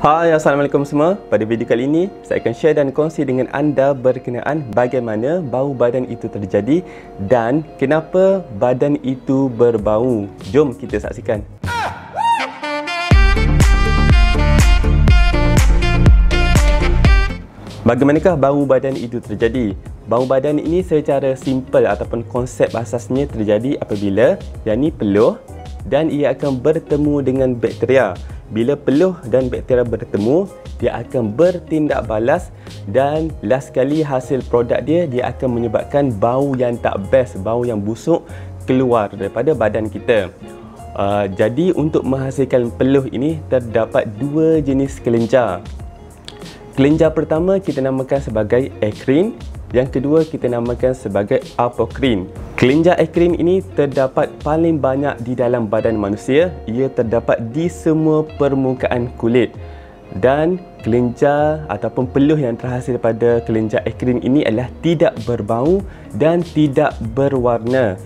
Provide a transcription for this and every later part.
Hai, Assalamualaikum semua. Pada video kali ini, saya akan share dan kongsi dengan anda berkenaan bagaimana bau badan itu terjadi dan kenapa badan itu berbau. Jom kita saksikan. Bagaimanakah bau badan itu terjadi? Bau badan ini secara simple ataupun konsep asasnya terjadi apabila yakni peluh dan ia akan bertemu dengan bakteria. Bila peluh dan bakteria bertemu, dia akan bertindak balas dan last sekali hasil produk dia akan menyebabkan bau yang tak best, bau yang busuk keluar daripada badan kita. Jadi untuk menghasilkan peluh ini terdapat dua jenis kelenjar. Kelenjar pertama kita namakan sebagai ekrin, yang kedua kita namakan sebagai apokrin. Kelenjar ekrin ini terdapat paling banyak di dalam badan manusia. Ia terdapat di semua permukaan kulit. Dan kelenjar ataupun peluh yang terhasil pada kelenjar ekrin ini adalah tidak berbau dan tidak berwarna.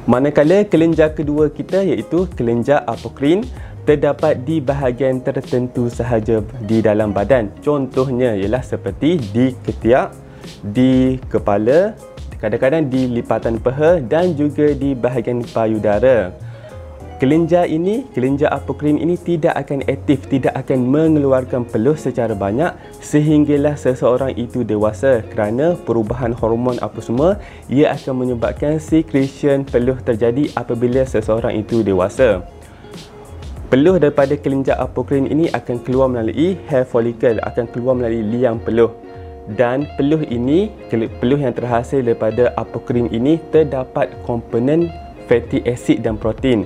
Manakala kelenjar kedua kita iaitu kelenjar apokrin terdapat di bahagian tertentu sahaja di dalam badan. Contohnya ialah seperti di ketiak, di kepala, kadang-kadang di lipatan peha dan juga di bahagian payudara. Kelenjar apokrin ini tidak akan aktif, tidak akan mengeluarkan peluh secara banyak sehinggalah seseorang itu dewasa. Kerana perubahan hormon apa semua, ia akan menyebabkan secretion peluh terjadi apabila seseorang itu dewasa. Peluh daripada kelenjar apokrin ini akan keluar melalui hair follicle, akan keluar melalui liang peluh. Dan peluh yang terhasil daripada apokrin ini terdapat komponen fatty acid dan protein.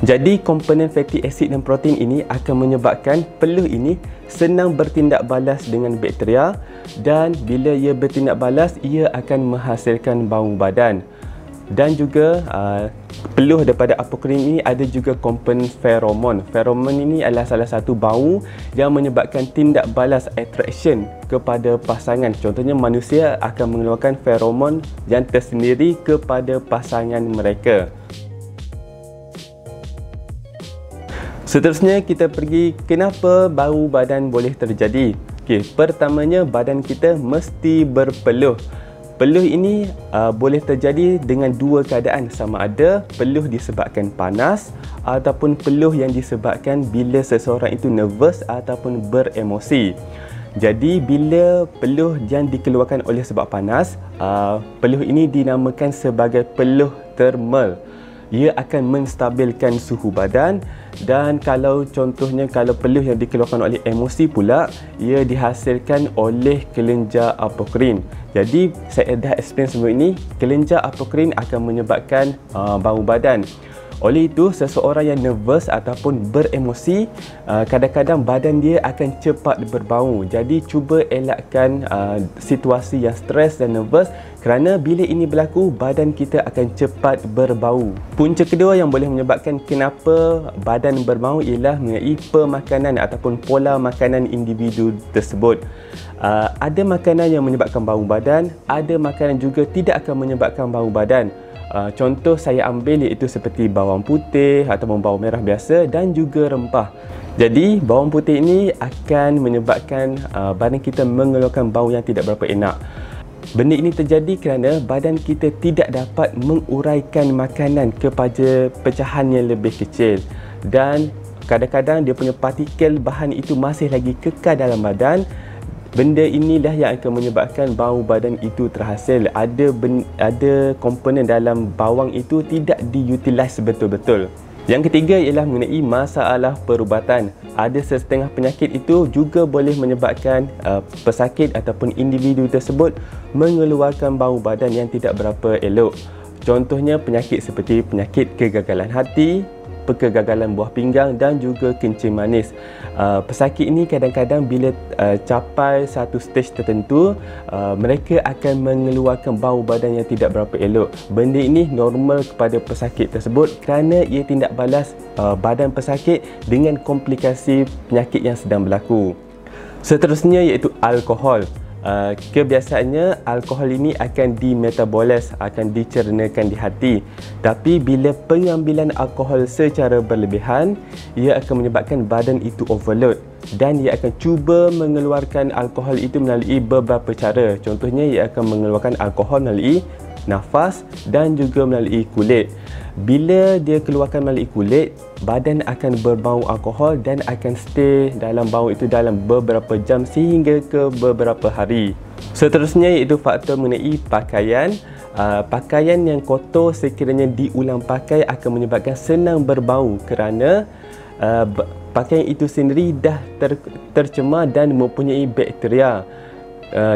Jadi komponen fatty acid dan protein ini akan menyebabkan peluh ini senang bertindak balas dengan bakteria, dan bila ia bertindak balas, ia akan menghasilkan bau badan. Dan juga peluh daripada apokrin ini ada juga komponen feromon. Feromon ini adalah salah satu bau yang menyebabkan tindak balas attraction kepada pasangan. Contohnya manusia akan mengeluarkan feromon yang tersendiri kepada pasangan mereka. Seterusnya kita pergi kenapa bau badan boleh terjadi. Pertamanya badan kita mesti berpeluh. Peluh ini boleh terjadi dengan dua keadaan, sama ada peluh disebabkan panas ataupun peluh yang disebabkan bila seseorang itu nervous ataupun beremosi. Jadi bila peluh yang dikeluarkan oleh sebab panas, peluh ini dinamakan sebagai peluh thermal. Ia akan menstabilkan suhu badan. Dan kalau peluh yang dikeluarkan oleh emosi pula, ia dihasilkan oleh kelenjar apokrin. Jadi saya dah explain sebelum ini, kelenjar apokrin akan menyebabkan bau badan. Oleh itu, seseorang yang nervous ataupun beremosi, kadang-kadang badan dia akan cepat berbau. Jadi cuba elakkan situasi yang stres dan nervous, kerana bila ini berlaku, badan kita akan cepat berbau. Punca kedua yang boleh menyebabkan kenapa badan berbau ialah mengenai pemakanan ataupun pola makanan individu tersebut. Ada makanan yang menyebabkan bau badan, ada makanan juga tidak akan menyebabkan bau badan. Contoh saya ambil iaitu seperti bawang putih ataupun bawang merah biasa dan juga rempah. Jadi bawang putih ini akan menyebabkan badan kita mengeluarkan bau yang tidak berapa enak. Benda ini terjadi kerana badan kita tidak dapat menguraikan makanan kepada pecahan yang lebih kecil, dan kadang-kadang dia punya partikel bahan itu masih lagi kekal dalam badan. Benda inilah yang akan menyebabkan bau badan itu terhasil. Ada komponen dalam bawang itu tidak diutilize betul-betul. Yang ketiga ialah mengenai masalah perubatan. Ada setengah penyakit itu juga boleh menyebabkan pesakit ataupun individu tersebut mengeluarkan bau badan yang tidak berapa elok. Contohnya penyakit seperti penyakit kegagalan hati, kegagalan buah pinggang dan juga kencing manis. Pesakit ini kadang-kadang bila capai satu stage tertentu, mereka akan mengeluarkan bau badan yang tidak berapa elok. Benda ini normal kepada pesakit tersebut kerana ia tindak balas badan pesakit dengan komplikasi penyakit yang sedang berlaku. Seterusnya iaitu alkohol. kebiasaannya alkohol ini akan dimetabolis, akan dicernakan di hati. Tapi bila pengambilan alkohol secara berlebihan, ia akan menyebabkan badan itu overload dan ia akan cuba mengeluarkan alkohol itu melalui beberapa cara. Contohnya, ia akan mengeluarkan alkohol melalui nafas dan juga melalui kulit. Bila dia keluarkan melalui kulit, badan akan berbau alkohol dan akan stay dalam bau itu dalam beberapa jam sehingga ke beberapa hari. Seterusnya iaitu faktor mengenai pakaian. Pakaian yang kotor sekiranya diulang pakai akan menyebabkan senang berbau kerana pakaian itu sendiri dah tercemar dan mempunyai bakteria.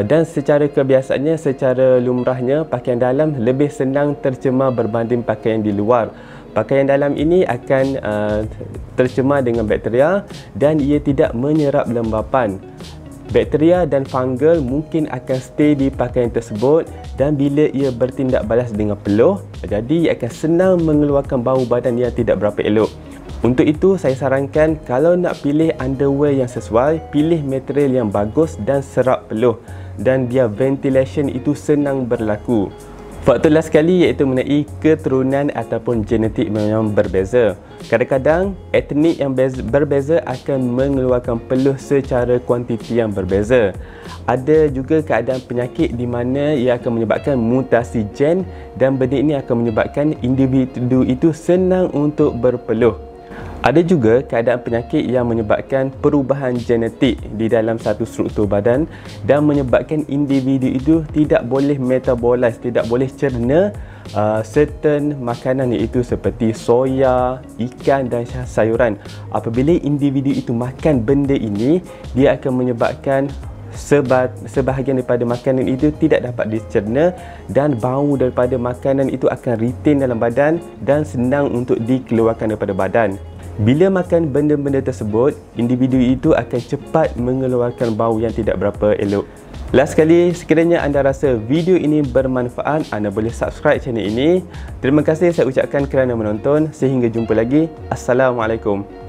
Dan secara kebiasaannya, secara lumrahnya, pakaian dalam lebih senang tercemar berbanding pakaian di luar. Pakaian dalam ini akan tercemar dengan bakteria dan ia tidak menyerap lembapan. Bakteria dan fungal mungkin akan stay di pakaian tersebut dan bila ia bertindak balas dengan peluh, jadi ia akan senang mengeluarkan bau badan yang tidak berapa elok. Untuk itu, saya sarankan kalau nak pilih underwear yang sesuai, pilih material yang bagus dan serap peluh dan biar ventilation itu senang berlaku. Faktor last sekali iaitu mengenai keturunan ataupun genetik yang berbeza. Kadang-kadang etnik yang berbeza akan mengeluarkan peluh secara kuantiti yang berbeza. Ada juga keadaan penyakit di mana ia akan menyebabkan mutasi gen dan benda ini akan menyebabkan individu itu senang untuk berpeluh. Ada juga keadaan penyakit yang menyebabkan perubahan genetik di dalam satu struktur badan dan menyebabkan individu itu tidak boleh metabolize, tidak boleh cerna certain makanan iaitu seperti soya, ikan dan sayuran. Apabila individu itu makan benda ini, dia akan menyebabkan sebahagian daripada makanan itu tidak dapat dicerna dan bau daripada makanan itu akan retain dalam badan dan senang untuk dikeluarkan daripada badan. Bila makan benda-benda tersebut, individu itu akan cepat mengeluarkan bau yang tidak berapa elok. Last sekali, sekiranya anda rasa video ini bermanfaat, anda boleh subscribe channel ini. Terima kasih saya ucapkan kerana menonton. Sehingga jumpa lagi. Assalamualaikum.